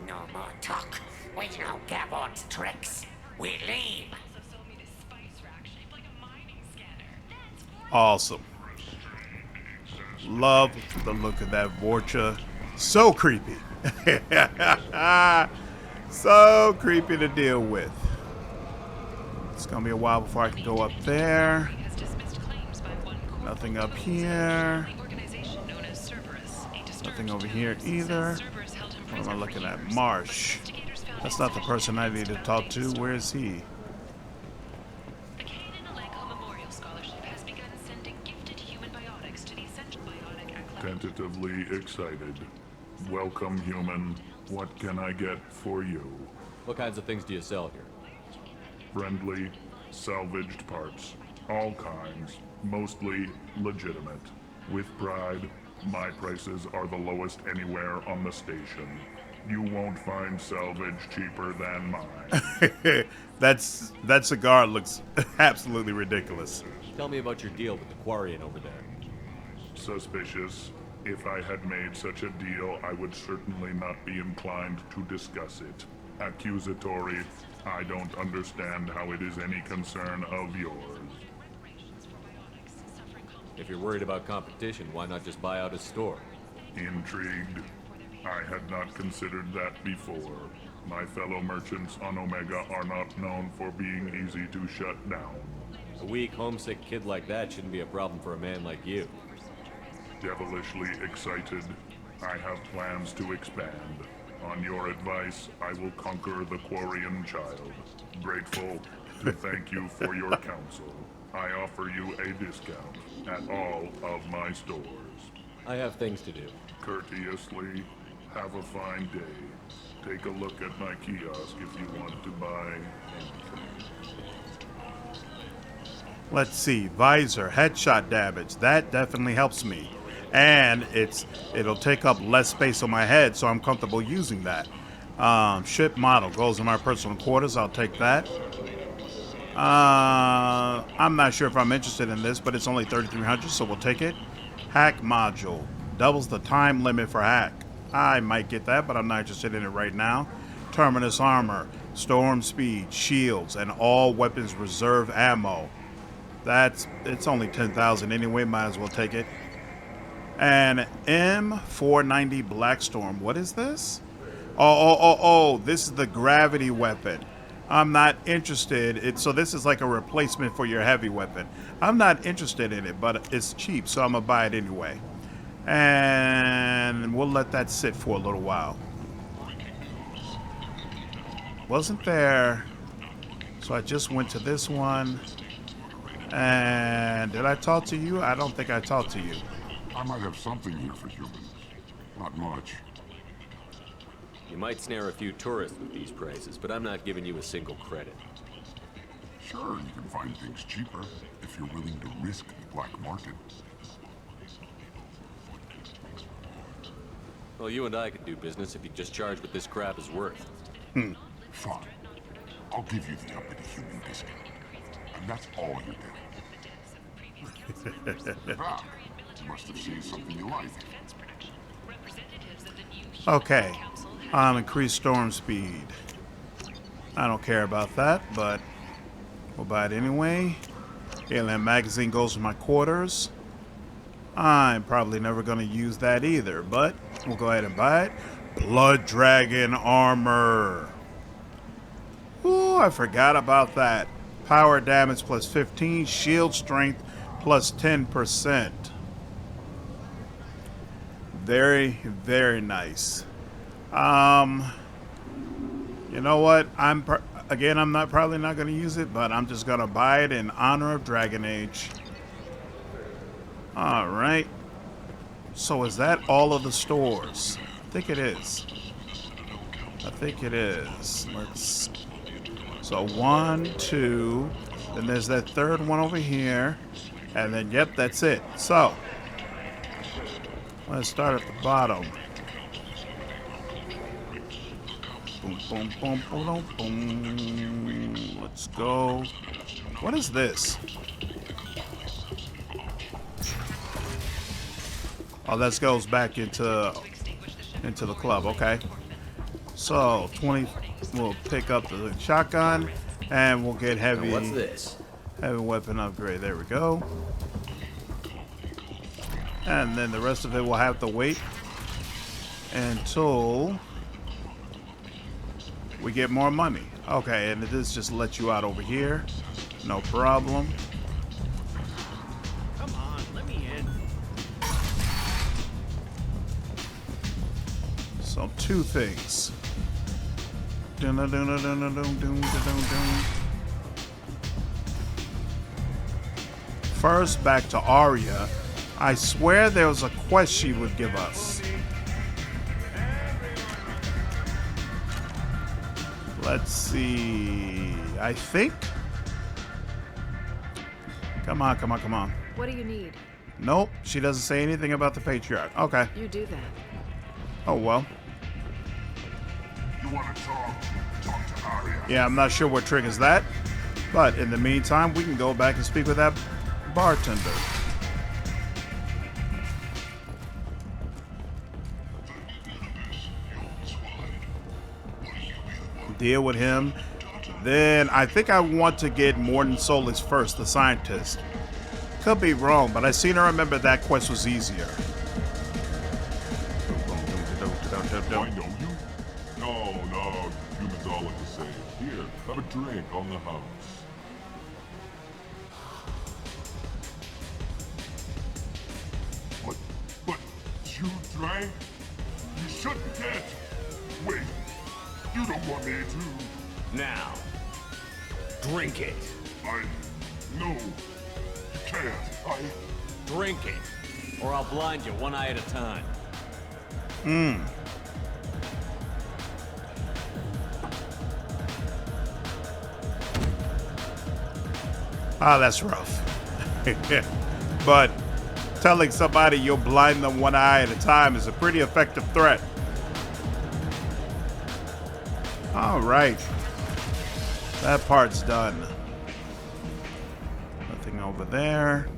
No more talk. We know Gabon's tricks. We leave. Awesome. Love the look of that Vorcha. So creepy. So creepy to deal with. It's gonna be a while before I can go up there. Nothing up here. Nothing over here either. What am I looking at? Marsh. That's not the person I need to talk to. Where is he? Tentatively excited. Welcome, human. What can I get for you? What kinds of things do you sell here? Friendly, salvaged parts. All kinds. Mostly legitimate. With pride, my prices are the lowest anywhere on the station. You won't find salvage cheaper than mine. That cigar looks absolutely ridiculous. Tell me about your deal with the Vakarian over there. Suspicious. If I had made such a deal, I would certainly not be inclined to discuss it. Accusatory. I don't understand how it is any concern of yours. If you're worried about competition, why not just buy out his store? Intrigued? I had not considered that before. My fellow merchants on Omega are not known for being easy to shut down. A weak, homesick kid like that shouldn't be a problem for a man like you. Devilishly excited. I have plans to expand. On your advice, I will conquer the Quarian child. Grateful to thank you for your counsel. I offer you a discount at all of my stores. I have things to do. Courteously, have a fine day. Take a look at my kiosk if you want to buy anything. Let's see. Visor, headshot damage. That definitely helps me. And it'll take up less space on my head, so I'm comfortable using that. Ship model goes in my personal quarters. I'll take that. I'm not sure if I'm interested in this, but it's only 3,300, so we'll take it. Hack module doubles the time limit for hack. I might get that, but I'm not interested in it right now. Terminus armor, storm speed, shields, and all weapons reserve ammo. It's only 10,000 anyway. Might as well take it. And M490 Blackstorm. What is this? Oh, this is the gravity weapon. I'm not interested. So this is like a replacement for your heavy weapon. I'm not interested in it, but it's cheap, so I'm gonna buy it anyway. And we'll let that sit for a little while. Wasn't there. So I just went to this one. And did I talk to you? I don't think I talked to you. I might have something here for humans. Not much. You might snare a few tourists with these prices, but I'm not giving you a single credit. Sure, you can find things cheaper if you're willing to risk the black market. Well, you and I could do business if you just charge what this crap is worth. Fine. I'll give you the uppity human discount. And that's all you get. Ah, you must have seen something you like. Okay. Increased storm speed. I don't care about that, but we'll buy it anyway. Alien magazine goes to my quarters. I'm probably never going to use that either, but we'll go ahead and buy it. Blood Dragon armor. Ooh, I forgot about that. Power damage plus 15, shield strength plus 10%. Very, very nice. You know what? I'm probably not going to use it, but I'm just going to buy it in honor of Dragon Age. All right. So is that all of the stores? I think it is. So 1, 2, then there's that third one over here, and then yep, that's it. So let's start at the bottom. Boom, boom, boom, boom, boom. Let's go. What is this? Oh, that goes back into the club. Okay. So 20. We'll pick up the shotgun, and we'll get heavy. Now what's this? Heavy weapon upgrade. There we go. And then the rest of it will have to wait until we get more money. Okay, and this just lets you out over here. No problem. Come on, let me in. So two things. First, back to Aria. I swear there was a quest she would give us. Let's see. I think. Come on, come on, come on. What do you need? Nope, she doesn't say anything about the Patriarch. Okay. You do that. Oh, well. You want to talk to Aria. Yeah, I'm not sure what triggers that. But in the meantime, we can go back and speak with that bartender. Deal with him. Then I think I want to get Mordin Solus first, the scientist. Could be wrong, but I seem to remember that quest was easier. I know you. No, humans all look the same. Here, have a drink on the house. But you drank? You shouldn't get. Wait, you don't want me to. Now, drink it. No, you can't. Drink it, or I'll blind you one eye at a time. Ah, that's rough. But telling somebody you'll blind them one eye at a time is a pretty effective threat. All right. That part's done. Nothing over there.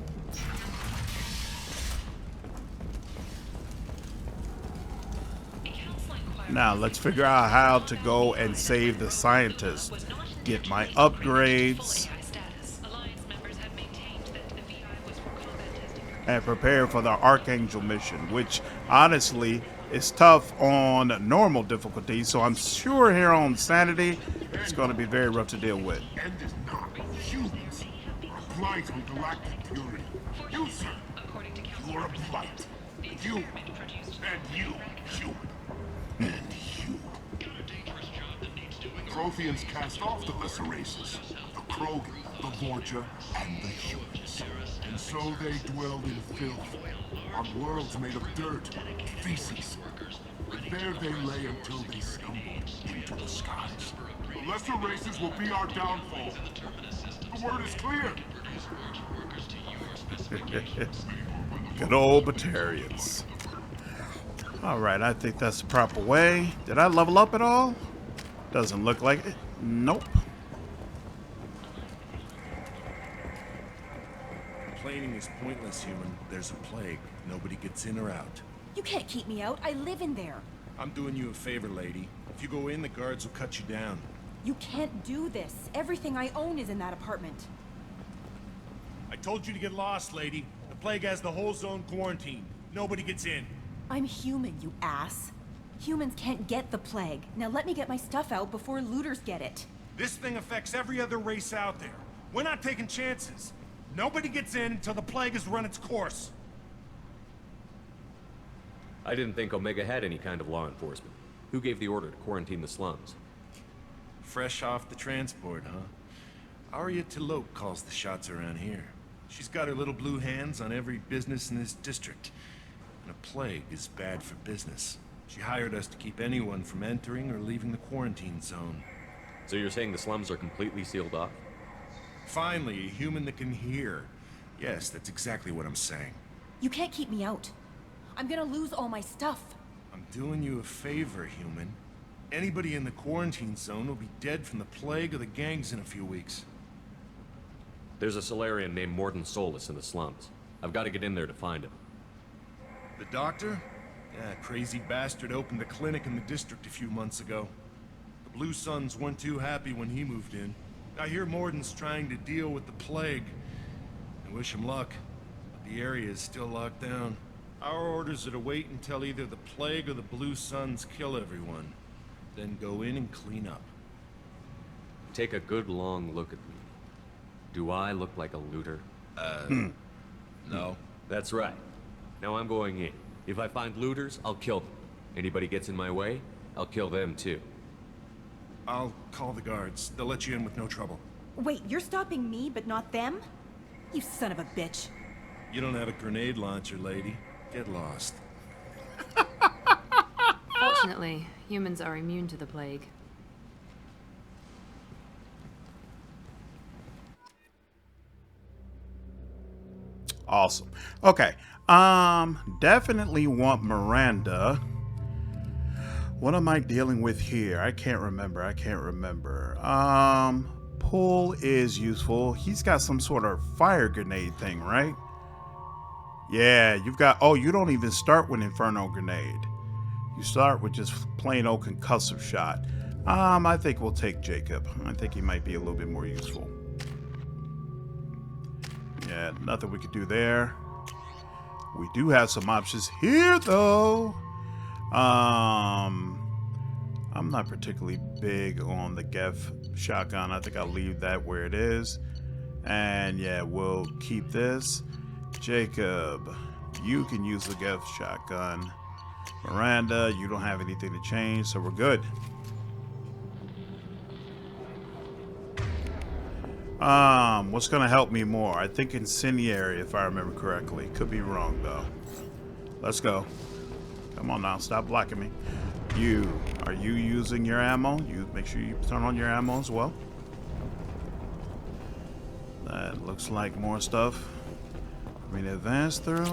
Now, let's figure out how to go and save the scientist. Get my upgrades. And prepare for the Archangel mission, which honestly is tough on normal difficulty. So I'm sure here on Sanity, it's going to be very rough to deal with. End is not humans. Our blight on galactic purity. You, sir. You are a blight. You. And you. Human. And you. The Protheans cast off the lesser races. The Krogan, the Vorja, and the humans. And so they dwelled in filth, on worlds made of dirt, feces. And there they lay until they stumbled into the skies. The lesser races will be our downfall. The word is clear. Good old Batarians. All right, I think that's the proper way. Did I level up at all? Doesn't look like it. Nope. Complaining is pointless, human. There's a plague. Nobody gets in or out. You can't keep me out. I live in there. I'm doing you a favor, lady. If you go in, the guards will cut you down. You can't do this. Everything I own is in that apartment. I told you to get lost, lady. The plague has the whole zone quarantined. Nobody gets in. I'm human, you ass. Humans can't get the plague. Now let me get my stuff out before looters get it. This thing affects every other race out there. We're not taking chances. Nobody gets in until the plague has run its course. I didn't think Omega had any kind of law enforcement. Who gave the order to quarantine the slums? Fresh off the transport, huh? Aria calls the shots around here. She's got her little blue hands on every business in this district. And a plague is bad for business. She hired us to keep anyone from entering or leaving the quarantine zone. So you're saying the slums are completely sealed off? Finally, a human that can hear. Yes, that's exactly what I'm saying. You can't keep me out. I'm gonna lose all my stuff. I'm doing you a favor, human. Anybody in the quarantine zone will be dead from the plague or the gangs in a few weeks. There's a Solarian named Mordin Solus in the slums. I've got to get in there to find him. The doctor? Yeah, crazy bastard opened a clinic in the district a few months ago. The Blue Suns weren't too happy when he moved in. I hear Mordin's trying to deal with the plague. I wish him luck, but the area is still locked down. Our orders are to wait until either the plague or the Blue Suns kill everyone, then go in and clean up. Take a good long look at me. Do I look like a looter? No. That's right. Now I'm going in. If I find looters, I'll kill them. Anybody gets in my way, I'll kill them too. I'll call the guards. They'll let you in with no trouble. Wait, you're stopping me, but not them? You son of a bitch. You don't have a grenade launcher, lady. Get lost. Fortunately, humans are immune to the plague. Awesome. Okay. Definitely want Miranda. What am I dealing with here? I can't remember. Pull is useful. He's got some sort of fire grenade thing, right? Yeah, you've got... Oh, you don't even start with Inferno Grenade. You start with just plain old concussive shot. I think we'll take Jacob. I think he might be a little bit more useful. Yeah, nothing we could do there. We do have some options here, though. I'm not particularly big on the Geff shotgun. I think I'll leave that where it is. And yeah, we'll keep this. Jacob, you can use the Geff shotgun. Miranda, you don't have anything to change, so we're good. What's gonna help me more? I think incendiary, if I remember correctly. Could be wrong though. Let's go. Come on now, stop blocking me. Are you using your ammo? You make sure you turn on your ammo as well. That looks like more stuff. I mean, advance through.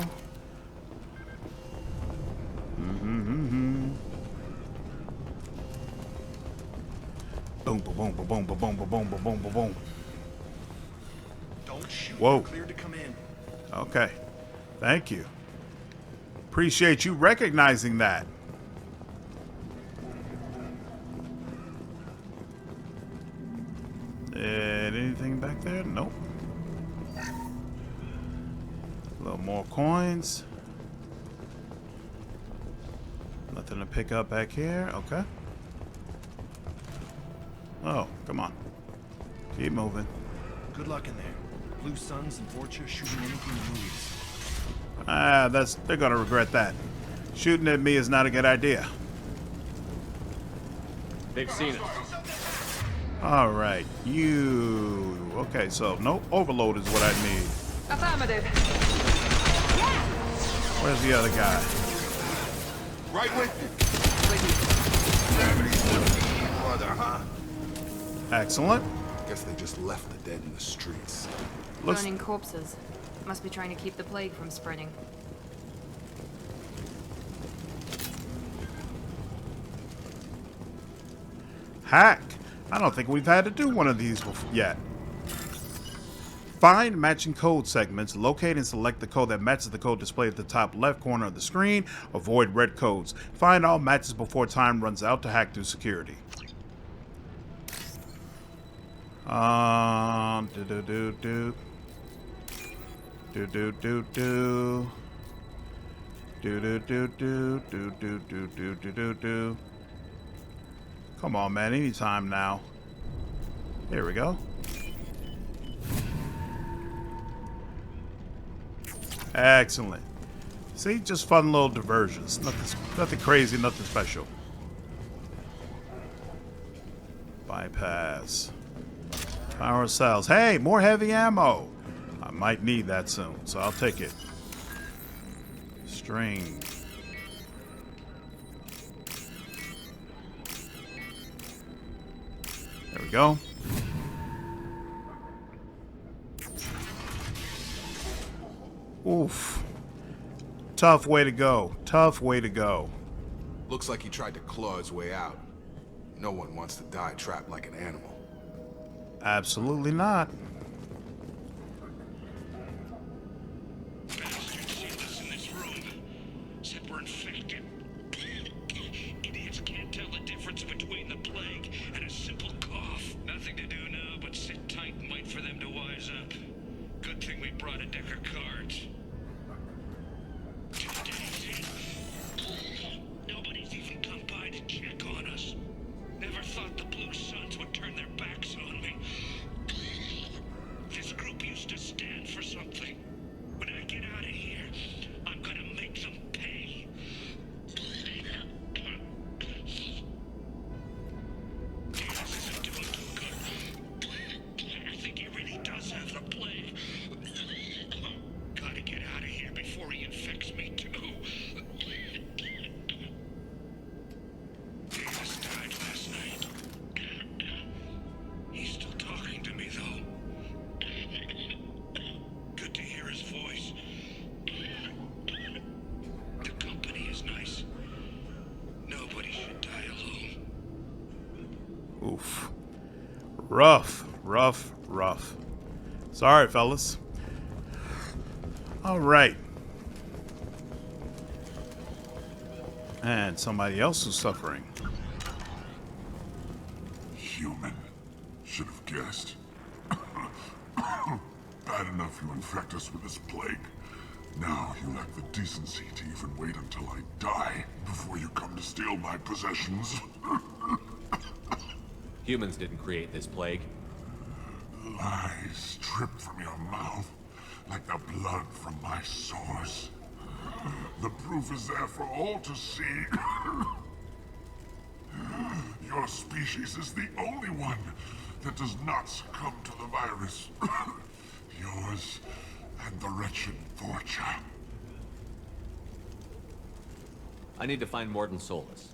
Boom, boom, boom, boom, boom, boom, boom, boom, boom, boom, boom. Don't shoot. Whoa. Clear to come in. Okay. Thank you. Appreciate you recognizing that. Anything back there? Nope. A little more coins. Nothing to pick up back here. Okay. Oh, come on. Keep moving. Good luck in there. Blue Suns and Vorcha shooting anything moves. They're gonna regret that. Shooting at me is not a good idea. They've seen us. All right, you. Okay, so no overload is what I need. Affirmative. Where's the other guy? Right with you. Brother, huh? Excellent. Guess they just left the dead in the streets. Burning corpses. Must be trying to keep the plague from spreading. Hack. I don't think we've had to do one of these before yet. Find matching code segments, locate and select the code that matches the code displayed at the top left corner of the screen. Avoid red codes. Find all matches before time runs out to hack through security. Come on, man. Anytime now. Here we go. Excellent. See, just fun little diversions. Nothing crazy, nothing special. Bypass. Power cells. Hey, more heavy ammo. I might need that soon, so I'll take it. String. There we go. Oof. Tough way to go. Tough way to go. Looks like he tried to claw his way out. No one wants to die trapped like an animal. Absolutely not. difference between the plague and a simple cough. Nothing to do now but sit tight and wait for them to wise up. Good thing we brought a deck of cards. Nobody's even come by to check on us. Never thought the Blue Suns would turn their backs on me. This group used to stand for something. When I get out of here, I'm gonna make them pay. This isn't doing too good. I think he really does have the plague. Gotta get out of here before he infects me too. Davis died last night. He's still talking to me though. Good to hear his voice. The company is nice. Nobody should die alone. Oof. Rough, rough, rough. Sorry, fellas. All right. And somebody else who's suffering. Human. Should have guessed. Bad enough you infect us with this plague. Now you lack the decency to even wait until I die before you come to steal my possessions. Humans didn't create this plague. Lies drip from your mouth like the blood from my sores. The proof is there for all to see. Your species is the only one that does not succumb to the virus. Yours and the wretched Vorcha. I need to find Mordin Solus.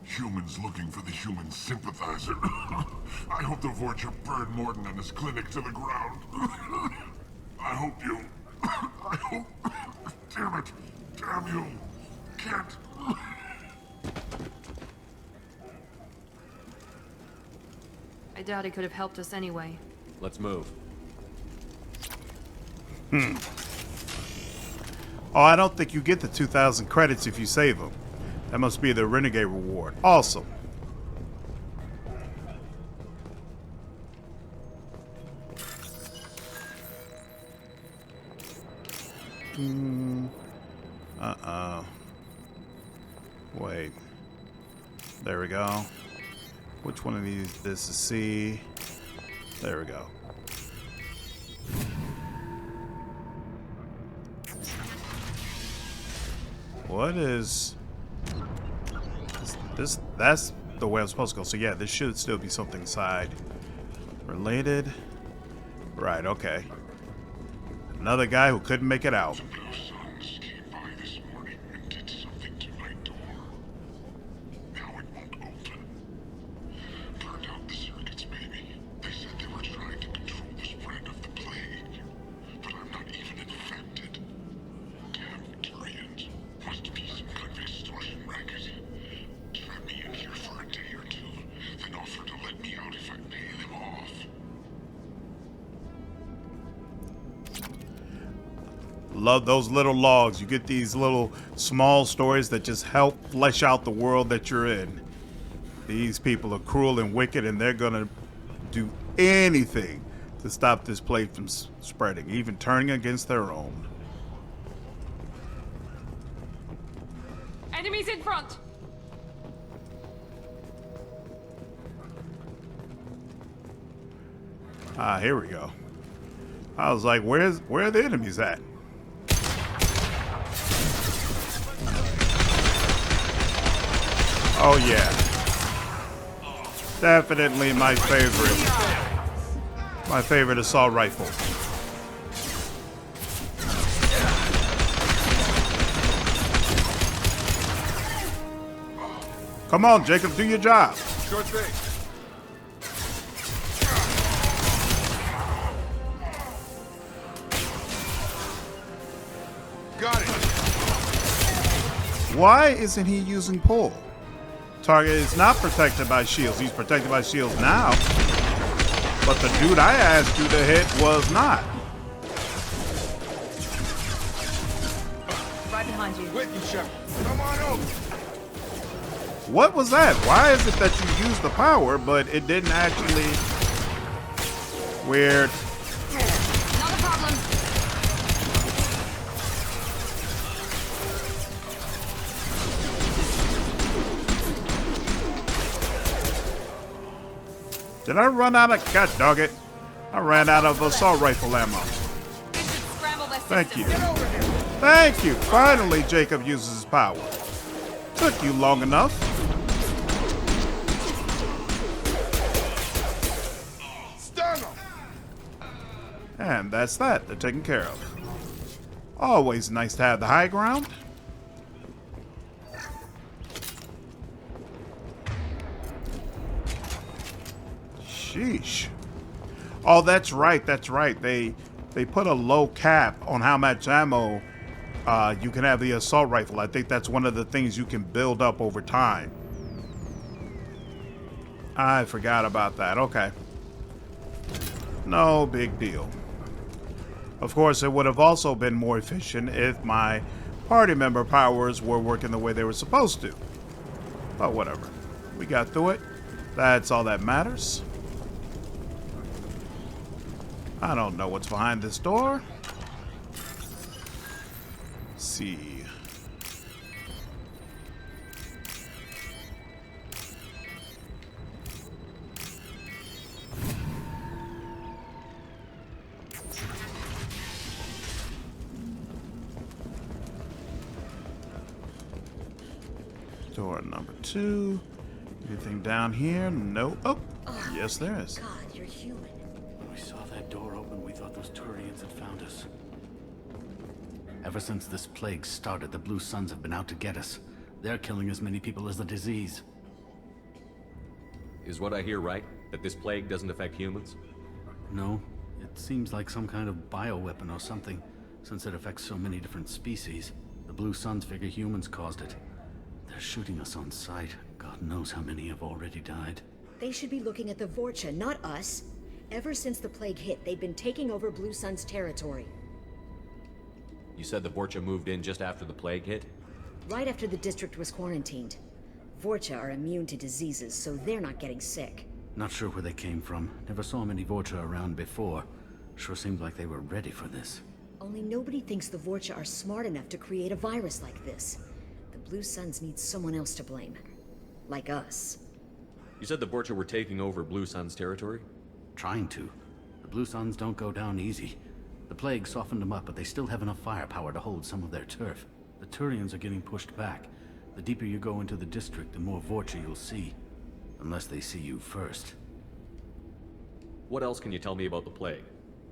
Humans looking for the human sympathizer. I hope the Vorcha burn Mordin and his clinic to the ground. I hope you... I hope... Damn it. Damn you. Can't... I doubt he could have helped us anyway. Let's move. Oh, I don't think you get the 2,000 credits if you save them. That must be the Renegade reward. Awesome. Wait. There we go. Which one of these? This is C. There we go. What is this? That's the way I'm supposed to go. So yeah, this should still be something side related. Right, okay. Another guy who couldn't make it out. Love those little logs. You get these little small stories that just help flesh out the world that you're in. These people are cruel and wicked, and they're gonna do anything to stop this plague from spreading, even turning against their own. Enemies in front! Ah, here we go. I was like, where are the enemies at? Oh yeah. Definitely my favorite. My favorite assault rifle. Come on, Jacob, do your job. Sure thing. Got it. Why isn't he using pull? Target is not protected by shields. He's protected by shields now. But the dude I asked you to hit was not. Right behind you. With you, Shepard. Come on over. What was that? Why is it that you used the power, but it didn't actually... Weird. Not a problem. Did I run out of... God dog it. I ran out of assault rifle ammo. Thank you. Thank you. Finally, Jacob uses his power. Took you long enough. Stun him! And that's that. They're taken care of. Always nice to have the high ground. Sheesh. Oh, that's right. That's right. They put a low cap on how much ammo you can have the assault rifle. I think that's one of the things you can build up over time. I forgot about that. Okay. No big deal. Of course, it would have also been more efficient if my party member powers were working the way they were supposed to. But whatever. We got through it. That's all that matters. I don't know what's behind this door. Let's see. Door number 2. Anything down here? No. Oh, yes there is. God, you're human. When we saw that door open, we thought those Turians had found us. Ever since this plague started, the Blue Suns have been out to get us. They're killing as many people as the disease. Is what I hear right? That this plague doesn't affect humans? No. It seems like some kind of bioweapon or something, since it affects so many different species. The Blue Suns figure humans caused it. They're shooting us on sight. God knows how many have already died. They should be looking at the Vorcha, not us. Ever since the plague hit, they've been taking over Blue Sun's territory. You said the Vorcha moved in just after the plague hit? Right after the district was quarantined. Vorcha are immune to diseases, so they're not getting sick. Not sure where they came from. Never saw many Vorcha around before. Sure seemed like they were ready for this. Only nobody thinks the Vorcha are smart enough to create a virus like this. The Blue Suns need someone else to blame. Like us. You said the Vorcha were taking over Blue Sun's territory? Trying to. The Blue Suns don't go down easy. The plague softened them up, but they still have enough firepower to hold some of their turf. The Turians are getting pushed back. The deeper you go into the district, the more Vorcha you'll see. Unless they see you first. What else can you tell me about the plague?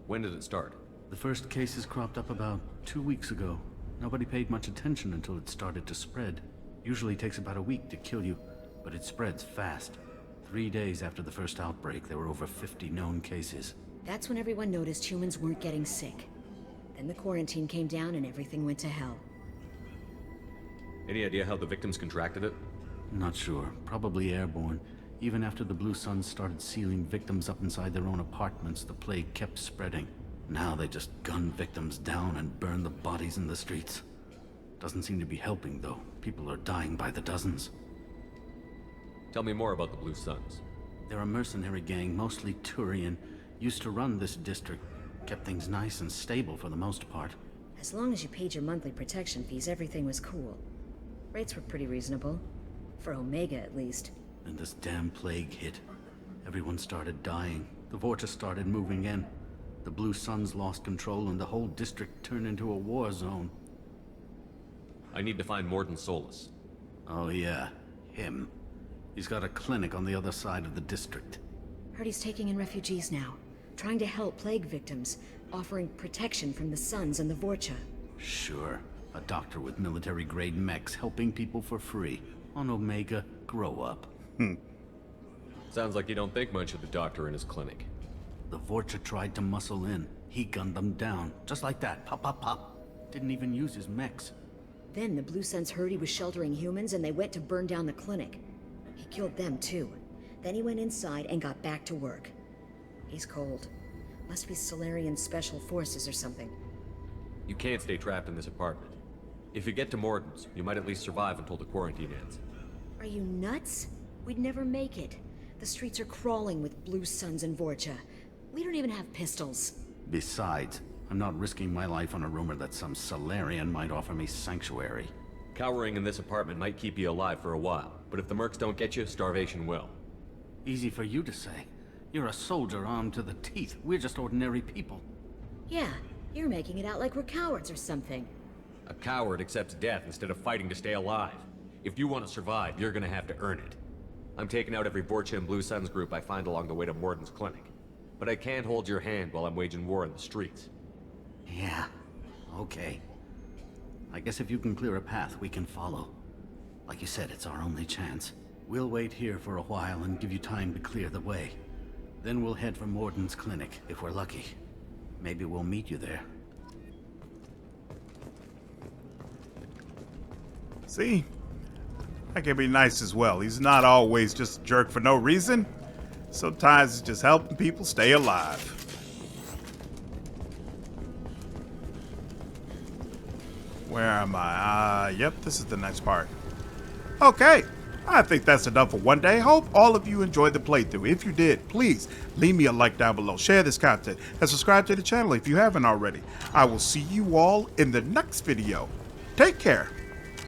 When did it start? The first cases cropped up about 2 weeks ago. Nobody paid much attention until it started to spread. Usually takes about a week to kill you, but it spreads fast. 3 days after the first outbreak, there were over 50 known cases. That's when everyone noticed humans weren't getting sick. Then the quarantine came down and everything went to hell. Any idea how the victims contracted it? Not sure. Probably airborne. Even after the Blue Suns started sealing victims up inside their own apartments, the plague kept spreading. Now they just gun victims down and burn the bodies in the streets. Doesn't seem to be helping, though. People are dying by the dozens. Tell me more about the Blue Suns. They're a mercenary gang, mostly Turian. Used to run this district. Kept things nice and stable for the most part. As long as you paid your monthly protection fees, everything was cool. Rates were pretty reasonable. For Omega, at least. And this damn plague hit. Everyone started dying. The Vorcha started moving in. The Blue Suns lost control and the whole district turned into a war zone. I need to find Mordin Solus. Oh yeah, him. He's got a clinic on the other side of the district. Heard he's taking in refugees now. Trying to help plague victims. Offering protection from the Suns and the Vorcha. Sure. A doctor with military-grade mechs helping people for free. On Omega, grow up. Sounds like you don't think much of the doctor in his clinic. The Vorcha tried to muscle in. He gunned them down. Just like that. Pop, pop, pop. Didn't even use his mechs. Then the Blue Suns heard he was sheltering humans and they went to burn down the clinic. He killed them too. Then he went inside and got back to work. He's cold. Must be Solarian Special Forces or something. You can't stay trapped in this apartment. If you get to Mordin's, you might at least survive until the quarantine ends. Are you nuts? We'd never make it. The streets are crawling with Blue Suns and Vorcha. We don't even have pistols. Besides, I'm not risking my life on a rumor that some Solarian might offer me sanctuary. Cowering in this apartment might keep you alive for a while, but if the mercs don't get you, starvation will. Easy for you to say. You're a soldier armed to the teeth. We're just ordinary people. Yeah, you're making it out like we're cowards or something. A coward accepts death instead of fighting to stay alive. If you want to survive, you're gonna have to earn it. I'm taking out every Vorcha and Blue Suns group I find along the way to Mordin's clinic. But I can't hold your hand while I'm waging war in the streets. Yeah, okay. I guess if you can clear a path, we can follow. Like you said, it's our only chance. We'll wait here for a while and give you time to clear the way. Then we'll head for Mordin's clinic, if we're lucky. Maybe we'll meet you there. See? That can be nice as well. He's not always just a jerk for no reason. Sometimes it's just helping people stay alive. Where am I? Yep, this is the next part. Okay, I think that's enough for one day. Hope all of you enjoyed the playthrough. If you did, please leave me a like down below, share this content, and subscribe to the channel if you haven't already. I will see you all in the next video. Take care.